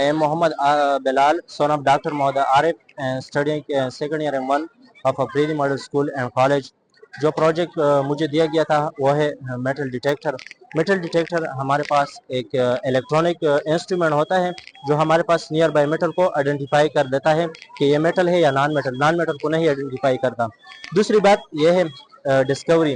I am Mohammad Bilal, son of Dr. Mohammed Arif, and studying second year M1 of a pre model school and college. जो project मुझे दिया गया था वो है metal detector. Metal detector हमारे पास एक इलेक्ट्रॉनिक इंस्ट्रूमेंट होता है जो हमारे पास नियर बाय मेटल को आइडेंटिफाई कर देता है कि ये मेटल है या नॉन मेटल को नहीं आइडेंटिफाई करता। दूसरी बात यह है डिस्कवरी।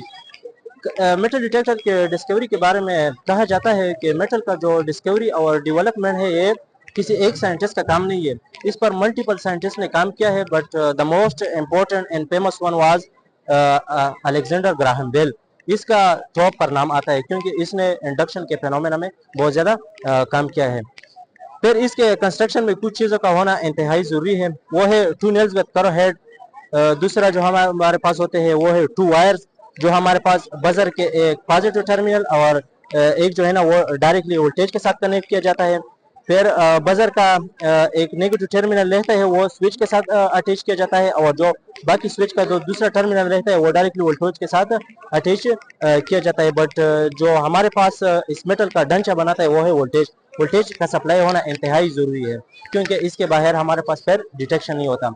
मेटल डिटेक्टर के डिस्कवरी के बारे में कहा जाता है कि मेटल का जो डिस्कवरी और डेवलपमेंट है ये किसी एक साइंटिस्ट का काम नहीं है, इस पर मल्टीपल साइंटिस्ट ने काम किया है, but the most important and famous one was Alexander Graham Bell. इसका टॉप पर नाम आता है क्योंकि इसने इंडक्शन के फेनोमेना में बहुत ज़्यादा काम किया है। फिर इसके कंस्ट्रक्शन में कुछ चीज़ों का होना इंतहाई ज़रूरी है, वो है टू नेल्स विद करो हेड। दूसरा जो हमारे पास होते हैं वो है टू वायर्स, जो हमारे पास बजर के एक पॉजिटिव टर्मिनल और एक जो है ना वो डायरेक्टली वोल्टेज के साथ कनेक्ट किया जाता है। फिर बजर का एक नेगेटिव टर्मिनल रहता है वो स्विच के साथ अटैच किया जाता है, और जो बाकी स्विच का जो दूसरा टर्मिनल रहता है वो डायरेक्टली वोल्टेज के साथ अटैच किया जाता है। बट जो हमारे पास इस मेटल का ढांचा बनाता है वो है वोल्टेज। वोल्टेज का सप्लाई होना इंतहाई ज़रूरी है क्योंकि इसके बाहर हमारे पास फिर डिटेक्शन नहीं होता।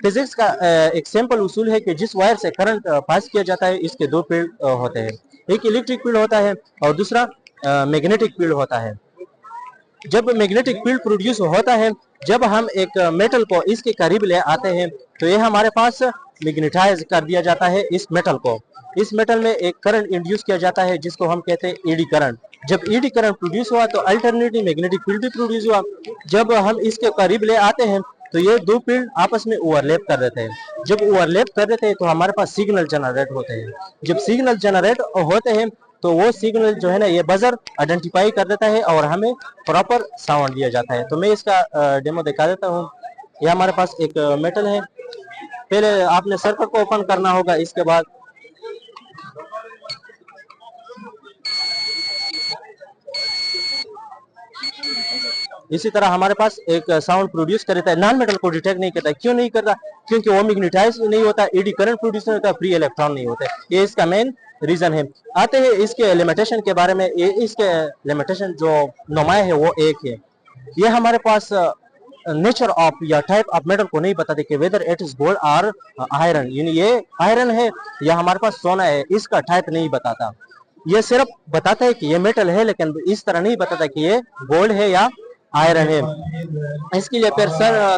फिजिक्स का एक सिंपल उसूल है कि जिस वायर से करंट पास किया जाता है इसके दो फील्ड होते हैं, एक इलेक्ट्रिक फील्ड होता है और दूसरा मैग्नेटिक फील्ड होता है। जब मैग्नेटिक फील्ड प्रोड्यूस होता है, जब हम एक मेटल को इसके करीब ले आते हैं तो ये हमारे पास मैग्नेटाइज कर दिया जाता है इस मेटल को। इस मेटल में एक करंट इंड्यूस किया जाता है जिसको हम कहते हैं ईडी करंट। जब ईडी करंट प्रोड्यूस हुआ तो अल्टरनेटली मैग्नेटिक फील्ड भी प्रोड्यूस हुआ। जब हम इसके करीब ले आते हैं तो ये दो फील्ड आपस में ओवरलैप कर देते हैं। जब ओवरलैप कर देते हैं तो हमारे पास सिग्नल जनरेट होते हैं। जब सिग्नल जनरेट होते हैं तो वो सिग्नल जो है ना ये बजर आइडेंटिफाई कर देता है और हमें प्रॉपर साउंड दिया जाता है। तो मैं इसका डेमो दिखा देता हूँ। ये हमारे पास एक मेटल है, पहले आपने सर्किट को ओपन करना होगा, इसके बाद इसी तरह हमारे पास एक साउंड प्रोड्यूस करता है। नॉन मेटल को डिटेक्ट नहीं करता। क्यों नहीं करता? क्योंकि वो मैग्नेटाइज नहीं होता, ईडी करंट प्रोड्यूस नहीं होता, फ्री इलेक्ट्रॉन नहीं होते। ये इसका मेन रीजन है। आते हैं इसके लिमिटेशन के बारे में। ये इसके लिमिटेशन जो नुमाया है वो एक है, ये हमारे पास नेचर ऑफ या टाइप ऑफ मेटल को नहीं बताते कि वेदर इट इज गोल्ड और आयरन, यानी ये आयरन है या हमारे पास सोना है, इसका टाइप नहीं बताता। ये सिर्फ बताता है कि ये मेटल है, लेकिन इस तरह नहीं बताता कि ये गोल्ड है या आयरन है। इसके लिए फिर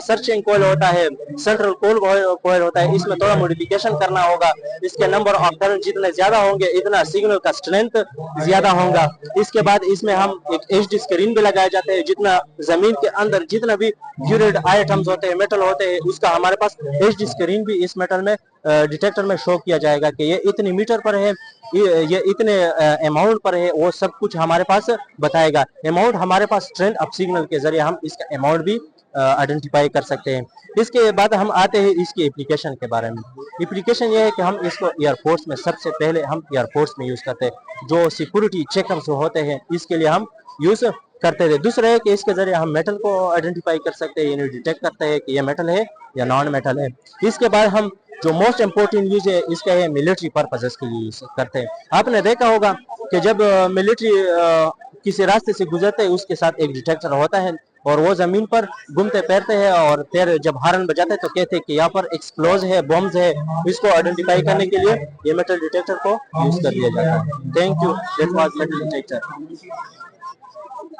सर्चिंग कोयल होता है, सेंट्रल कोयल होता है, इसमें थोड़ा मॉडिफिकेशन करना होगा। इसके नंबर ऑफ टर्न जितने ज्यादा होंगे इतना सिग्नल का स्ट्रेंथ ज्यादा होगा। इसके बाद इसमें हम एक एचडी स्क्रीन भी लगाए जाते हैं, जितना जमीन के अंदर जितना भी ब्यूरेड आइटम्स होते हैं, मेटल होते हैं, उसका हमारे पास एचडी स्क्रीन भी इस मेटल में डिटेक्टर में शो किया जाएगा कि ये इतनी मीटर पर है, ये इतने अमाउंट पर है, वो सब कुछ हमारे पास बताएगा। अमाउंट हमारे पास स्ट्रेंथ ऑफ सिग्नल के जरिए हम इसका अमाउंट भी आइडेंटिफाई कर सकते हैं। इसके बाद हम आते हैं इसकी एप्लीकेशन के बारे में। एप्लीकेशन ये है कि हम इसको एयरफोर्स में, सबसे पहले हम एयरफोर्स में यूज करते हैं। जो सिक्योरिटी चेकअप्स होते हैं इसके लिए हम यूज करते थे। दूसरा है कि इसके जरिए हम मेटल को आइडेंटिफाई कर सकते हैं, यानी डिटेक्ट करते हैं कि ये मेटल है या नॉन मेटल है। इसके बाद हम जो मोस्ट इम्पोर्टेंट यूज है इसका है मिलिट्री पर्पजेस के लिए यूज करते हैं। आपने देखा होगा कि जब मिलिट्री किसी रास्ते से गुजरते हैं उसके साथ एक डिटेक्टर होता है और वो जमीन पर घूमते फिरते हैं, और फिर जब हॉर्न बजाते हैं तो कहते हैं कि यहाँ पर एक्सप्लोज है, बॉम्ब्स है। इसको आइडेंटिफाई करने के लिए ये मेटल डिटेक्टर को यूज कर दिया जाता है। Thank you, that was metal detector.